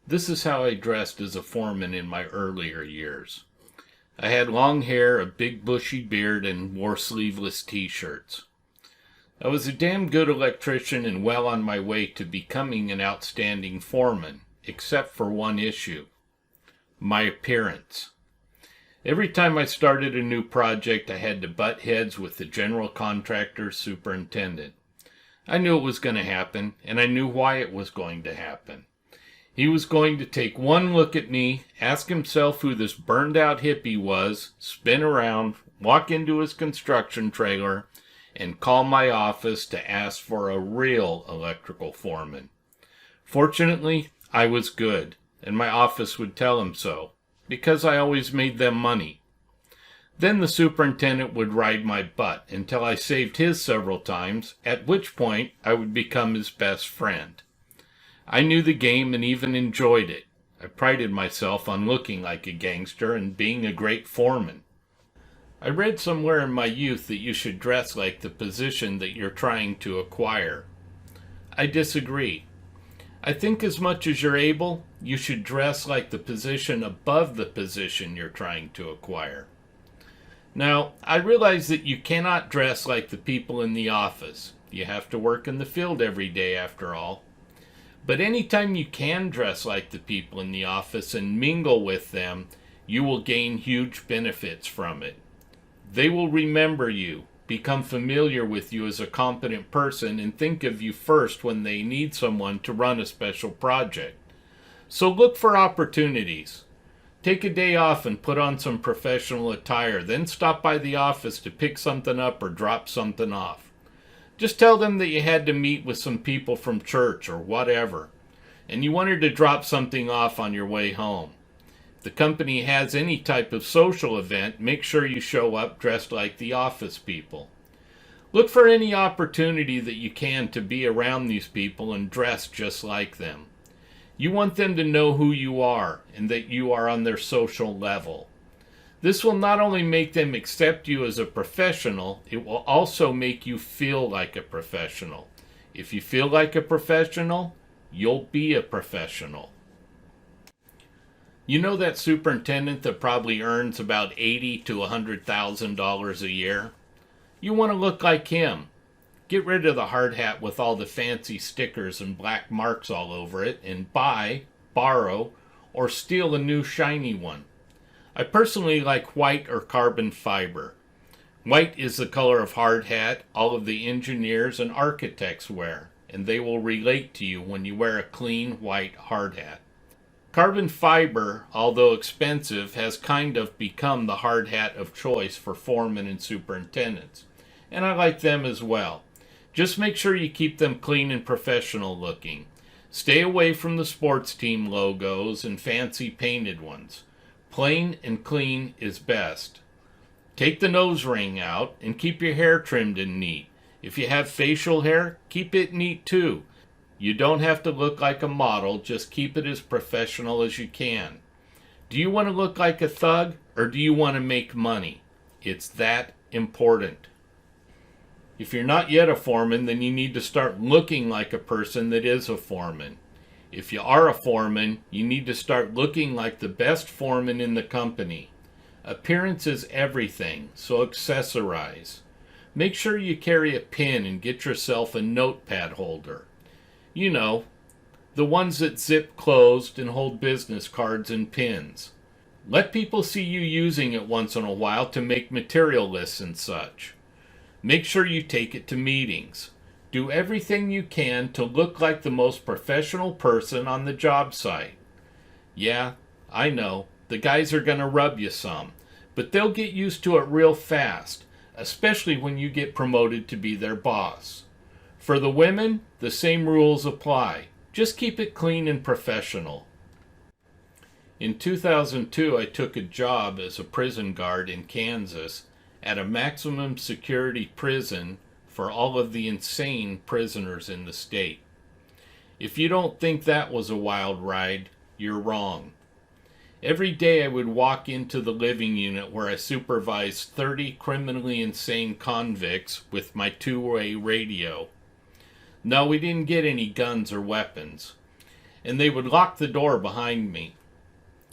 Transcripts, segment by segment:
This is how I dressed as a foreman in my earlier years. I had long hair, a big bushy beard, and wore sleeveless t-shirts. I was a damn good electrician and well on my way to becoming an outstanding foreman, except for one issue: my appearance. Every time I started a new project, I had to butt heads with the general contractor's superintendent. I knew it was going to happen, and I knew why it was going to happen. He was going to take one look at me, ask himself who this burned-out hippie was, spin around, walk into his construction trailer, and call my office to ask for a real electrical foreman. Fortunately, I was good, and my office would tell him so, because I always made them money. Then the superintendent would ride my butt until I saved his several times, at which point I would become his best friend. I knew the game and even enjoyed it. I prided myself on looking like a gangster and being a great foreman. I read somewhere in my youth that you should dress like the position that you're trying to acquire. I disagree. I think as much as you're able, you should dress like the position above the position you're trying to acquire. Now, I realize that you cannot dress like the people in the office. You have to work in the field every day after all. But anytime you can dress like the people in the office and mingle with them, you will gain huge benefits from it. They will remember you, become familiar with you as a competent person, and think of you first when they need someone to run a special project. So look for opportunities. Take a day off and put on some professional attire, then stop by the office to pick something up or drop something off. Just tell them that you had to meet with some people from church or whatever, and you wanted to drop something off on your way home. If the company has any type of social event, make sure you show up dressed like the office people. Look for any opportunity that you can to be around these people and dress just like them. You want them to know who you are and that you are on their social level. This will not only make them accept you as a professional, it will also make you feel like a professional. If you feel like a professional, you'll be a professional. You know that superintendent that probably earns about $80,000 to $100,000 a year? You want to look like him. Get rid of the hard hat with all the fancy stickers and black marks all over it and buy, borrow, or steal a new shiny one. I personally like white or carbon fiber. White is the color of hard hat all of the engineers and architects wear, and they will relate to you when you wear a clean white hard hat. Carbon fiber, although expensive, has kind of become the hard hat of choice for foremen and superintendents, and I like them as well. Just make sure you keep them clean and professional looking. Stay away from the sports team logos and fancy painted ones. Plain and clean is best. Take the nose ring out and keep your hair trimmed and neat. If you have facial hair, keep it neat too. You don't have to look like a model, just keep it as professional as you can. Do you want to look like a thug or do you want to make money? It's that important. If you're not yet a foreman, then you need to start looking like a person that is a foreman. If you are a foreman, you need to start looking like the best foreman in the company. Appearance is everything, so accessorize. Make sure you carry a pin and get yourself a notepad holder. You know, the ones that zip closed and hold business cards and pins. Let people see you using it once in a while to make material lists and such. Make sure you take it to meetings. Do everything you can to look like the most professional person on the job site. Yeah, I know, the guys are going to rub you some, but they'll get used to it real fast, especially when you get promoted to be their boss. For the women, the same rules apply. Just keep it clean and professional. In 2002, I took a job as a prison guard in Kansas at a maximum security prison for all of the insane prisoners in the state. If you don't think that was a wild ride, you're wrong. Every day I would walk into the living unit where I supervised 30 criminally insane convicts with my two-way radio. No, we didn't get any guns or weapons. and they would lock the door behind me.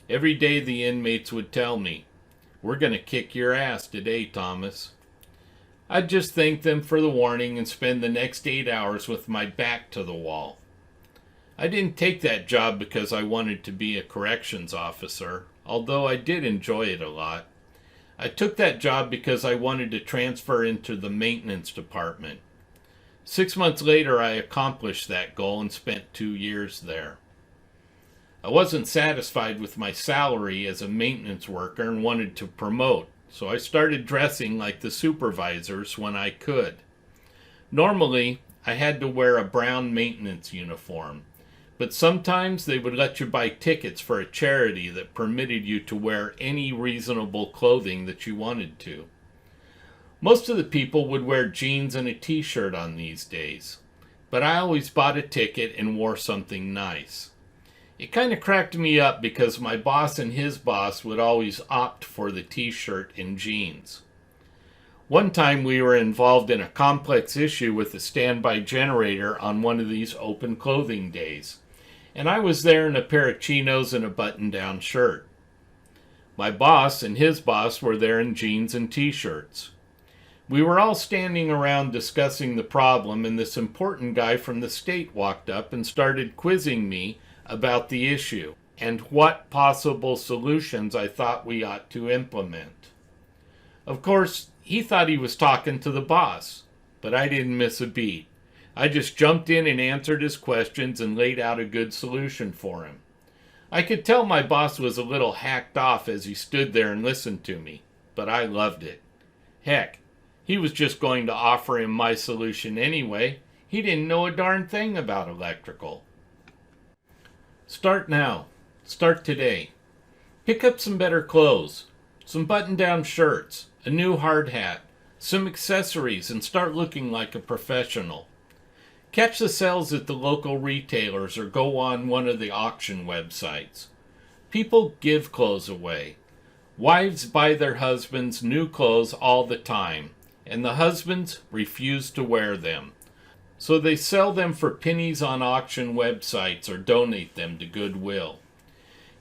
Every day the inmates would tell me, "We're going to kick your ass today, Thomas." I'd just thank them for the warning and spend the next 8 hours with my back to the wall. I didn't take that job because I wanted to be a corrections officer, although I did enjoy it a lot. I took that job because I wanted to transfer into the maintenance department. 6 months later, I accomplished that goal and spent 2 years there. I wasn't satisfied with my salary as a maintenance worker and wanted to promote, so I started dressing like the supervisors when I could. Normally, I had to wear a brown maintenance uniform, but sometimes they would let you buy tickets for a charity that permitted you to wear any reasonable clothing that you wanted to. Most of the people would wear jeans and a t-shirt on these days, but I always bought a ticket and wore something nice. It kind of cracked me up because my boss and his boss would always opt for the t-shirt and jeans. One time we were involved in a complex issue with a standby generator on one of these open clothing days, and I was there in a pair of chinos and a button-down shirt. My boss and his boss were there in jeans and t-shirts. We were all standing around discussing the problem, and this important guy from the state walked up and started quizzing me about the issue and what possible solutions I thought we ought to implement. Of course, he thought he was talking to the boss, but I didn't miss a beat. I just jumped in and answered his questions and laid out a good solution for him. I could tell my boss was a little hacked off as he stood there and listened to me, but I loved it. Heck, he was just going to offer him my solution anyway. He didn't know a darn thing about electrical. Start now. Start today. Pick up some better clothes, some button-down shirts, a new hard hat, some accessories, and start looking like a professional. Catch the sales at the local retailers or go on one of the auction websites. People give clothes away. Wives buy their husbands new clothes all the time, and the husbands refuse to wear them. So they sell them for pennies on auction websites or donate them to Goodwill.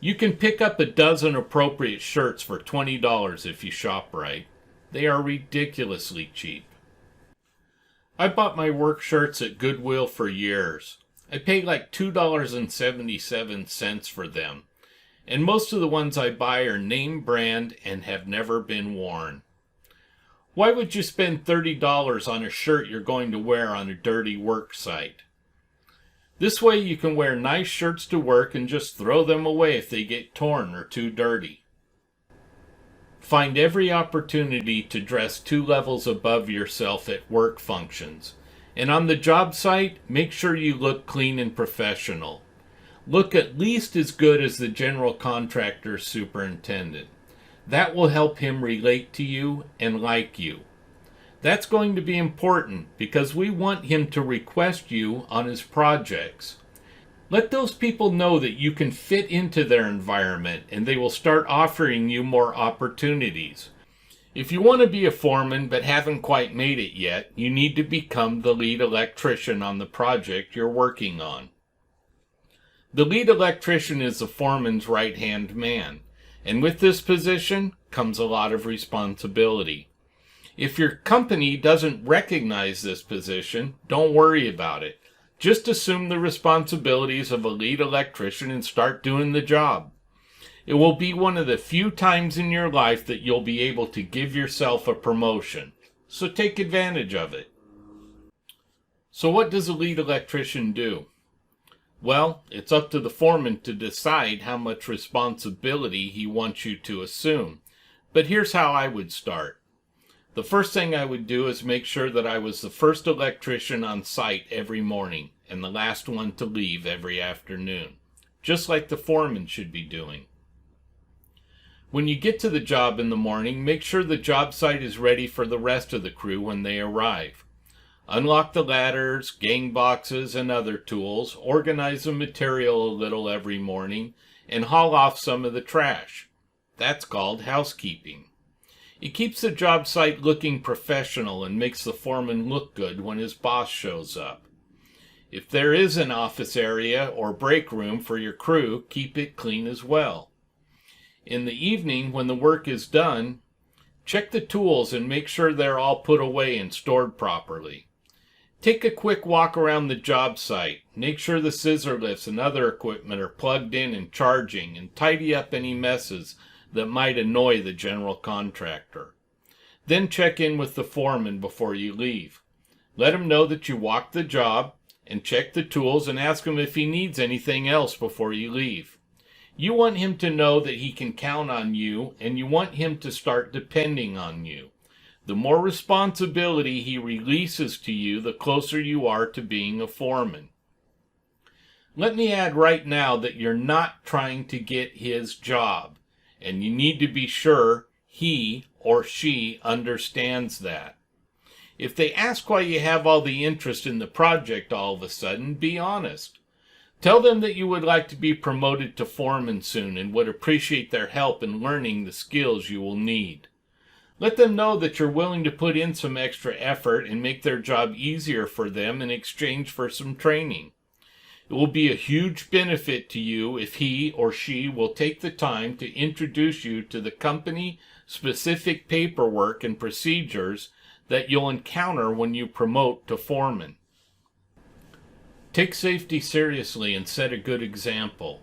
You can pick up a dozen appropriate shirts for $20 if you shop right. They are ridiculously cheap. I bought my work shirts at Goodwill for years. I paid like $2.77 for them, and most of the ones I buy are name brand and have never been worn. Why would you spend $30 on a shirt you're going to wear on a dirty work site? This way you can wear nice shirts to work and just throw them away if they get torn or too dirty. Find every opportunity to dress 2 levels above yourself at work functions. And on the job site, make sure you look clean and professional. Look at least as good as the general contractor's superintendent. That will help him relate to you and like you. That's going to be important because we want him to request you on his projects. Let those people know that you can fit into their environment and they will start offering you more opportunities. If you want to be a foreman but haven't quite made it yet, you need to become the lead electrician on the project you're working on. The lead electrician is the foreman's right-hand man. And with this position comes a lot of responsibility. If your company doesn't recognize this position, don't worry about it. Just assume the responsibilities of a lead electrician and start doing the job. It will be one of the few times in your life that you'll be able to give yourself a promotion. So take advantage of it. So what does a lead electrician do? Well, it's up to the foreman to decide how much responsibility he wants you to assume. But here's how I would start. The first thing I would do is make sure that I was the first electrician on site every morning and the last one to leave every afternoon, just like the foreman should be doing. When you get to the job in the morning, make sure the job site is ready for the rest of the crew when they arrive. Unlock the ladders, gang boxes, and other tools, organize the material a little every morning, and haul off some of the trash. That's called housekeeping. It keeps the job site looking professional and makes the foreman look good when his boss shows up. If there is an office area or break room for your crew, keep it clean as well. In the evening, when the work is done, check the tools and make sure they're all put away and stored properly. Take a quick walk around the job site. Make sure the scissor lifts and other equipment are plugged in and charging, and tidy up any messes that might annoy the general contractor. Then check in with the foreman before you leave. Let him know that you walked the job, and check the tools and ask him if he needs anything else before you leave. You want him to know that he can count on you, and you want him to start depending on you. The more responsibility he releases to you, the closer you are to being a foreman. Let me add right now that you're not trying to get his job, and you need to be sure he or she understands that. If they ask why you have all the interest in the project all of a sudden, be honest. Tell them that you would like to be promoted to foreman soon and would appreciate their help in learning the skills you will need. Let them know that you're willing to put in some extra effort and make their job easier for them in exchange for some training. It will be a huge benefit to you if he or she will take the time to introduce you to the company-specific paperwork and procedures that you'll encounter when you promote to foreman. Take safety seriously and set a good example.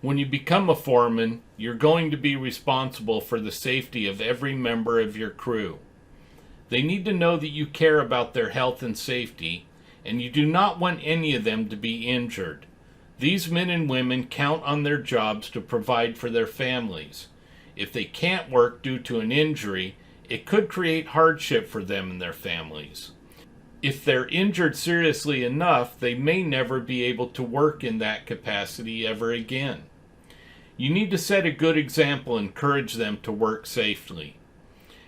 When you become a foreman, you're going to be responsible for the safety of every member of your crew. They need to know that you care about their health and safety, and you do not want any of them to be injured. These men and women count on their jobs to provide for their families. If they can't work due to an injury, it could create hardship for them and their families. If they're injured seriously enough, they may never be able to work in that capacity ever again. You need to set a good example and encourage them to work safely.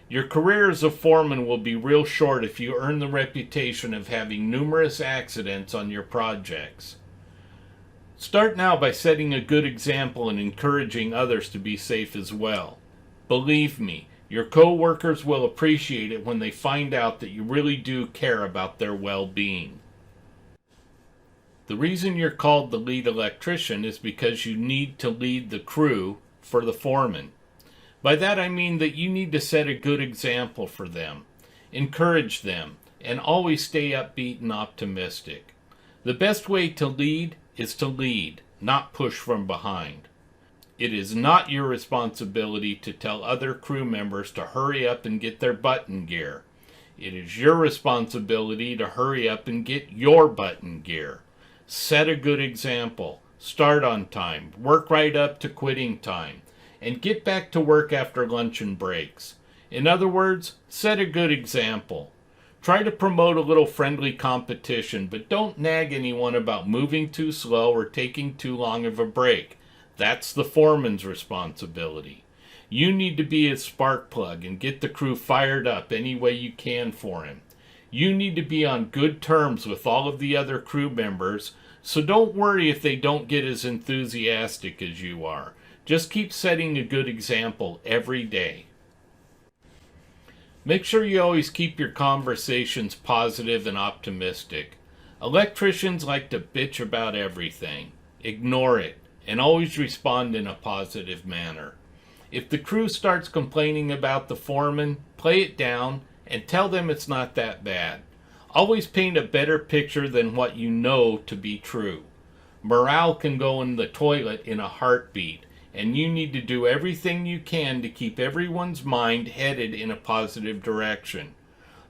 Your career as a foreman will be real short if you earn the reputation of having numerous accidents on your projects. Start now by setting a good example and encouraging others to be safe as well. Believe me, your co-workers will appreciate it when they find out that you really do care about their well-being. The reason you're called the lead electrician is because you need to lead the crew for the foreman. By that I mean that you need to set a good example for them, encourage them, and always stay upbeat and optimistic. The best way to lead is to lead, not push from behind. It is not your responsibility to tell other crew members to hurry up and get their button gear. It is your responsibility to hurry up and get your button gear. Set a good example. Start on time. Work right up to quitting time. And get back to work after lunch and breaks. In other words, set a good example. Try to promote a little friendly competition, but don't nag anyone about moving too slow or taking too long of a break. That's the foreman's responsibility. You need to be his spark plug and get the crew fired up any way you can for him. You need to be on good terms with all of the other crew members, so don't worry if they don't get as enthusiastic as you are. Just keep setting a good example every day. Make sure you always keep your conversations positive and optimistic. Electricians like to bitch about everything. Ignore it, and always respond in a positive manner. If the crew starts complaining about the foreman, play it down and tell them it's not that bad. Always paint a better picture than what you know to be true. Morale can go in the toilet in a heartbeat, and you need to do everything you can to keep everyone's mind headed in a positive direction.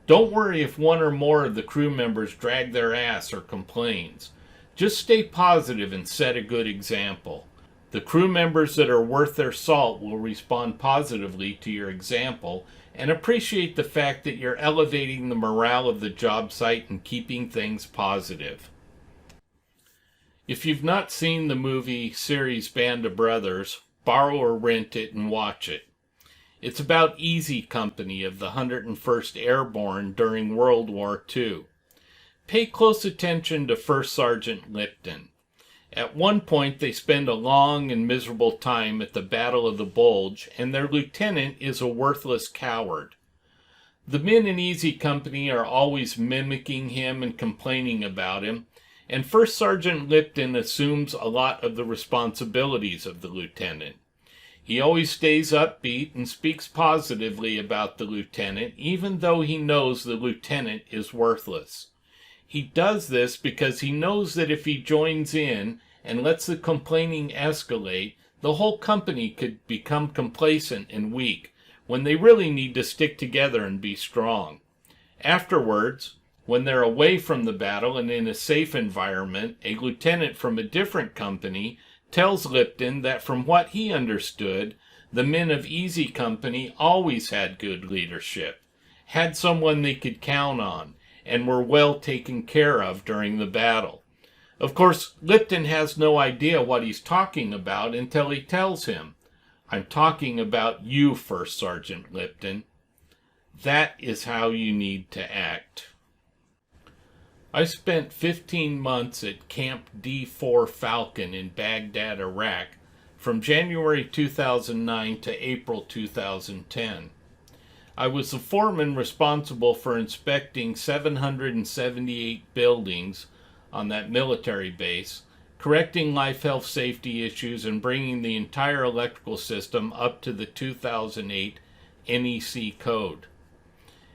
Don't worry if one or more of the crew members drag their ass or complains. Just stay positive and set a good example. The crew members that are worth their salt will respond positively to your example and appreciate the fact that you're elevating the morale of the job site and keeping things positive. If you've not seen the movie series Band of Brothers, borrow or rent it and watch it. It's about Easy Company of the 101st Airborne during World War II. Pay close attention to First Sergeant Lipton. At one point they spend a long and miserable time at the Battle of the Bulge, and their lieutenant is a worthless coward. The men in Easy Company are always mimicking him and complaining about him, and First Sergeant Lipton assumes a lot of the responsibilities of the lieutenant. He always stays upbeat and speaks positively about the lieutenant, even though he knows the lieutenant is worthless. He does this because he knows that if he joins in and lets the complaining escalate, the whole company could become complacent and weak, when they really need to stick together and be strong. Afterwards, when they're away from the battle and in a safe environment, a lieutenant from a different company tells Lipton that from what he understood, the men of Easy Company always had good leadership, had someone they could count on, and were well taken care of during the battle. Of course, Lipton has no idea what he's talking about until he tells him, "I'm talking about you, First Sergeant Lipton." That is how you need to act. I spent 15 months at Camp D4 Falcon in Baghdad, Iraq, from January 2009 to April 2010. I was the foreman responsible for inspecting 778 buildings on that military base, correcting life, health, safety issues, and bringing the entire electrical system up to the 2008 NEC code.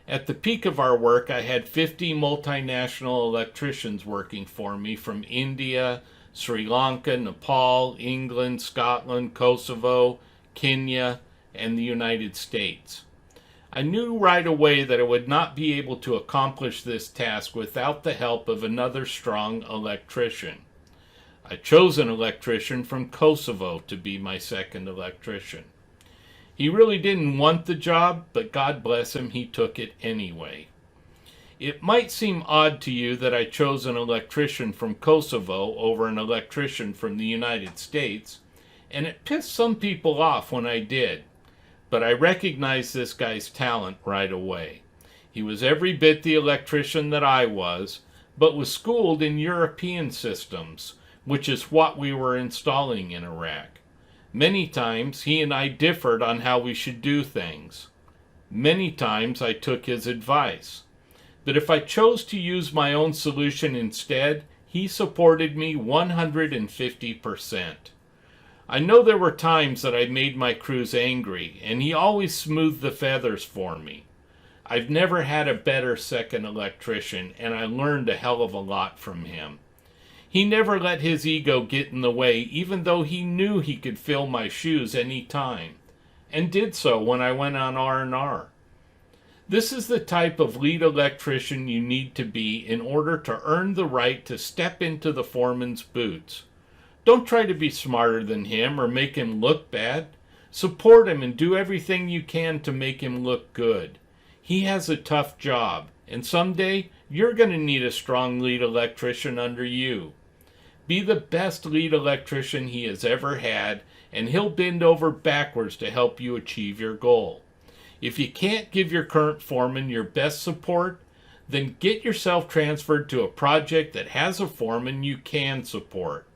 At the peak of our work, I had 50 multinational electricians working for me from India, Sri Lanka, Nepal, England, Scotland, Kosovo, Kenya, and the United States. I knew right away that I would not be able to accomplish this task without the help of another strong electrician. I chose an electrician from Kosovo to be my second electrician. He really didn't want the job, but God bless him, he took it anyway. It might seem odd to you that I chose an electrician from Kosovo over an electrician from the United States, and it pissed some people off when I did, but I recognized this guy's talent right away. He was every bit the electrician that I was, but was schooled in European systems, which is what we were installing in Iraq. Many times he and I differed on how we should do things. Many times I took his advice. But if I chose to use my own solution instead, he supported me 150%. I know there were times that I made my crews angry, and he always smoothed the feathers for me. I've never had a better second electrician, and I learned a hell of a lot from him. He never let his ego get in the way, even though he knew he could fill my shoes any time, and did so when I went on R&R. This is the type of lead electrician you need to be in order to earn the right to step into the foreman's boots. Don't try to be smarter than him or make him look bad. Support him and do everything you can to make him look good. He has a tough job, and someday you're going to need a strong lead electrician under you. Be the best lead electrician he has ever had, and he'll bend over backwards to help you achieve your goal. If you can't give your current foreman your best support, then get yourself transferred to a project that has a foreman you can support.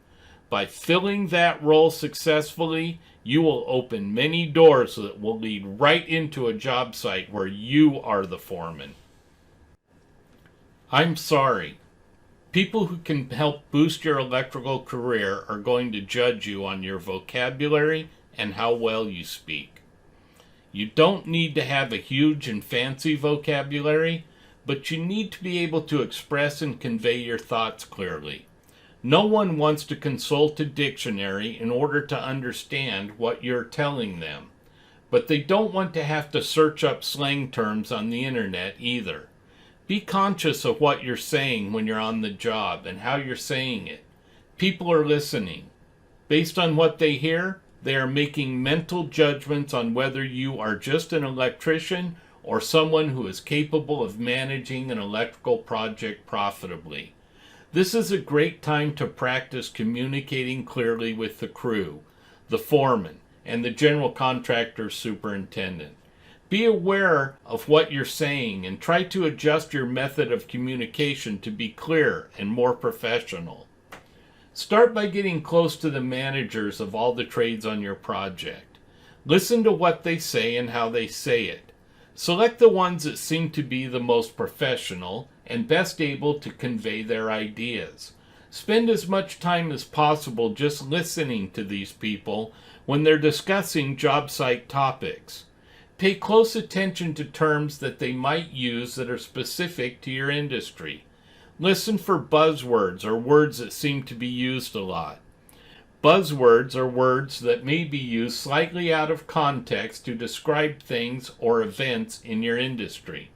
By filling that role successfully, you will open many doors that will lead right into a job site where you are the foreman. I'm sorry. People who can help boost your electrical career are going to judge you on your vocabulary and how well you speak. You don't need to have a huge and fancy vocabulary, but you need to be able to express and convey your thoughts clearly. No one wants to consult a dictionary in order to understand what you're telling them, but they don't want to have to search up slang terms on the internet either. Be conscious of what you're saying when you're on the job and how you're saying it. People are listening. Based on what they hear, they are making mental judgments on whether you are just an electrician or someone who is capable of managing an electrical project profitably. This is a great time to practice communicating clearly with the crew, the foreman, and the general contractor superintendent. Be aware of what you're saying and try to adjust your method of communication to be clear and more professional. Start by getting close to the managers of all the trades on your project. Listen to what they say and how they say it. Select the ones that seem to be the most professional and best able to convey their ideas. Spend as much time as possible just listening to these people when they're discussing job site topics. Pay close attention to terms that they might use that are specific to your industry. Listen for buzzwords or words that seem to be used a lot. Buzzwords are words that may be used slightly out of context to describe things or events in your industry.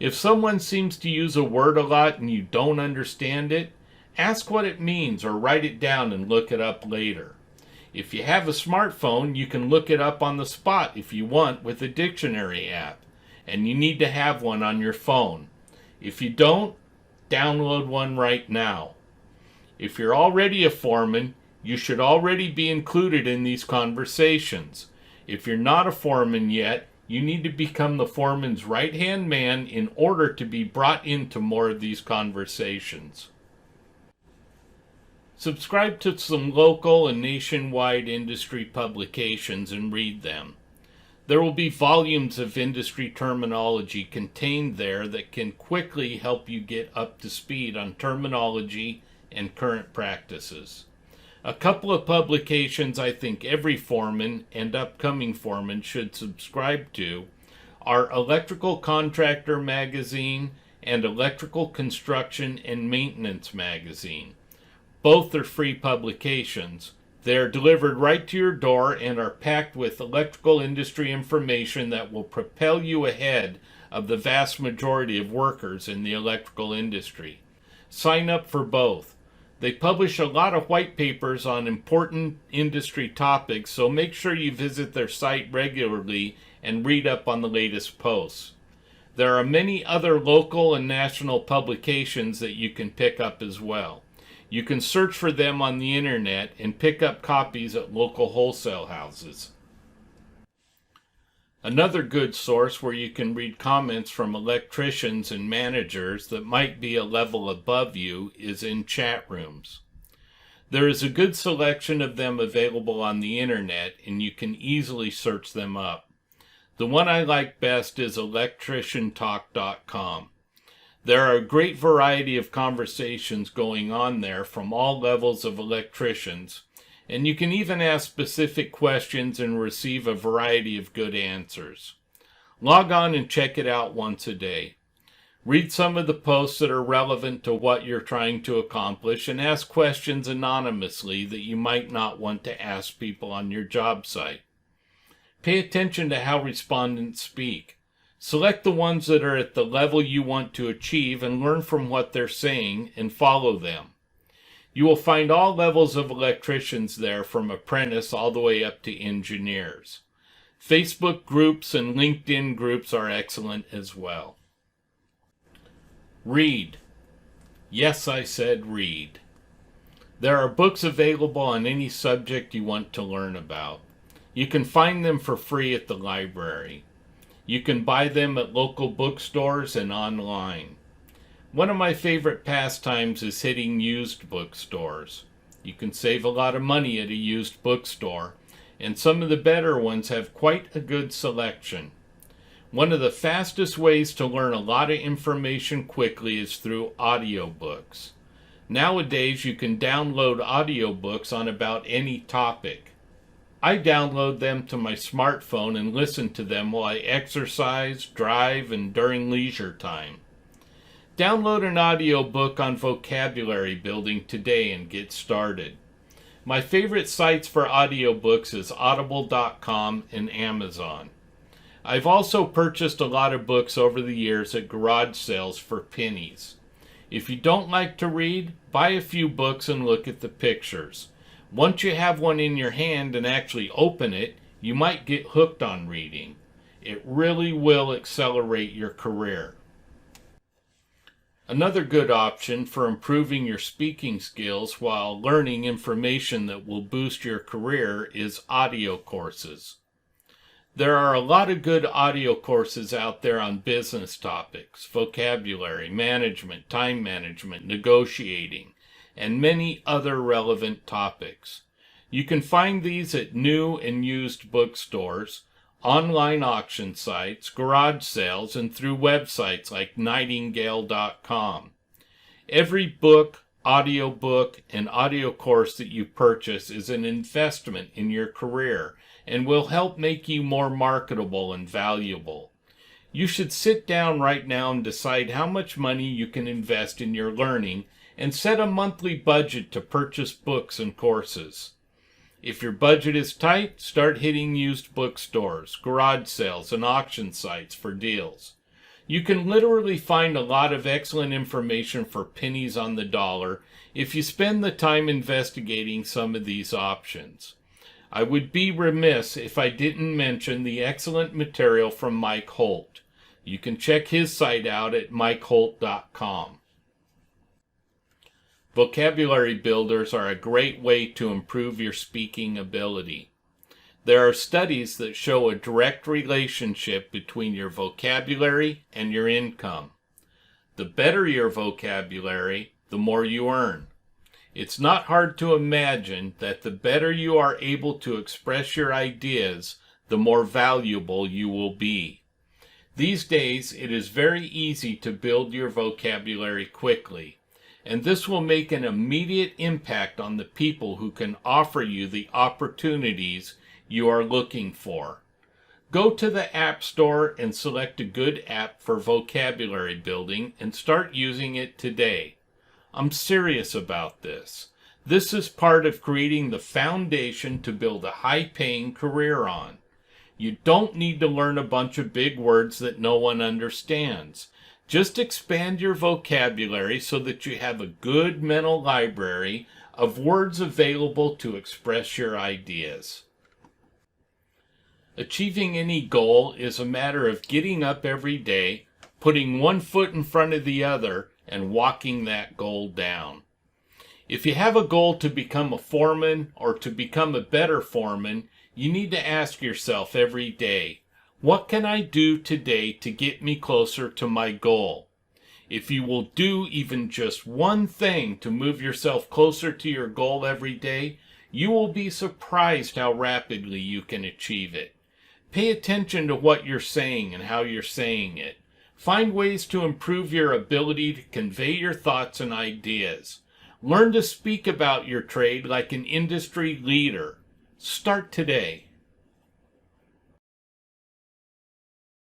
If someone seems to use a word a lot and you don't understand it, ask what it means or write it down and look it up later. If you have a smartphone, you can look it up on the spot if you want with a dictionary app, and you need to have one on your phone. If you don't, download one right now. If you're already a foreman, you should already be included in these conversations. If you're not a foreman yet, you need to become the foreman's right-hand man in order to be brought into more of these conversations. Subscribe to some local and nationwide industry publications and read them. There will be volumes of industry terminology contained there that can quickly help you get up to speed on terminology and current practices. A couple of publications I think every foreman and upcoming foreman should subscribe to are Electrical Contractor Magazine and Electrical Construction and Maintenance Magazine. Both are free publications. They are delivered right to your door and are packed with electrical industry information that will propel you ahead of the vast majority of workers in the electrical industry. Sign up for both. They publish a lot of white papers on important industry topics, so make sure you visit their site regularly and read up on the latest posts. There are many other local and national publications that you can pick up as well. You can search for them on the internet and pick up copies at local wholesale houses. Another good source where you can read comments from electricians and managers that might be a level above you is in chat rooms. There is a good selection of them available on the internet, and you can easily search them up. The one I like best is electriciantalk.com. There are a great variety of conversations going on there from all levels of electricians, and you can even ask specific questions and receive a variety of good answers. Log on and check it out once a day. Read some of the posts that are relevant to what you're trying to accomplish and ask questions anonymously that you might not want to ask people on your job site. Pay attention to how respondents speak. Select the ones that are at the level you want to achieve and learn from what they're saying and follow them. You will find all levels of electricians there, from apprentice all the way up to engineers. Facebook groups and LinkedIn groups are excellent as well. Read. Yes, I said read. There are books available on any subject you want to learn about. You can find them for free at the library. You can buy them at local bookstores and online. One of my favorite pastimes is hitting used bookstores. You can save a lot of money at a used bookstore, and some of the better ones have quite a good selection. One of the fastest ways to learn a lot of information quickly is through audiobooks. Nowadays, you can download audiobooks on about any topic. I download them to my smartphone and listen to them while I exercise, drive, and during leisure time. Download an audiobook on vocabulary building today and get started. My favorite sites for audiobooks is audible.com and Amazon. I've also purchased a lot of books over the years at garage sales for pennies. If you don't like to read, buy a few books and look at the pictures. Once you have one in your hand and actually open it, you might get hooked on reading. It really will accelerate your career. Another good option for improving your speaking skills while learning information that will boost your career is audio courses. There are a lot of good audio courses out there on business topics, vocabulary, management, time management, negotiating, and many other relevant topics. You can find these at new and used bookstores, online auction sites, garage sales, and through websites like nightingale.com. Every book, audiobook, and audio course that you purchase is an investment in your career and will help make you more marketable and valuable. You should sit down right now and decide how much money you can invest in your learning and set a monthly budget to purchase books and courses. If your budget is tight, start hitting used bookstores, garage sales, and auction sites for deals. You can literally find a lot of excellent information for pennies on the dollar if you spend the time investigating some of these options. I would be remiss if I didn't mention the excellent material from Mike Holt. You can check his site out at mikeholt.com. Vocabulary builders are a great way to improve your speaking ability. There are studies that show a direct relationship between your vocabulary and your income. The better your vocabulary, the more you earn. It's not hard to imagine that the better you are able to express your ideas, the more valuable you will be. These days, it is very easy to build your vocabulary quickly, and this will make an immediate impact on the people who can offer you the opportunities you are looking for. Go to the App Store and select a good app for vocabulary building and start using it today. I'm serious about this. This is part of creating the foundation to build a high-paying career on. You don't need to learn a bunch of big words that no one understands. Just expand your vocabulary so that you have a good mental library of words available to express your ideas. Achieving any goal is a matter of getting up every day, putting one foot in front of the other, and walking that goal down. If you have a goal to become a foreman or to become a better foreman, you need to ask yourself every day, what can I do today to get me closer to my goal? If you will do even just one thing to move yourself closer to your goal every day, you will be surprised how rapidly you can achieve it. Pay attention to what you're saying and how you're saying it. Find ways to improve your ability to convey your thoughts and ideas. Learn to speak about your trade like an industry leader. Start today.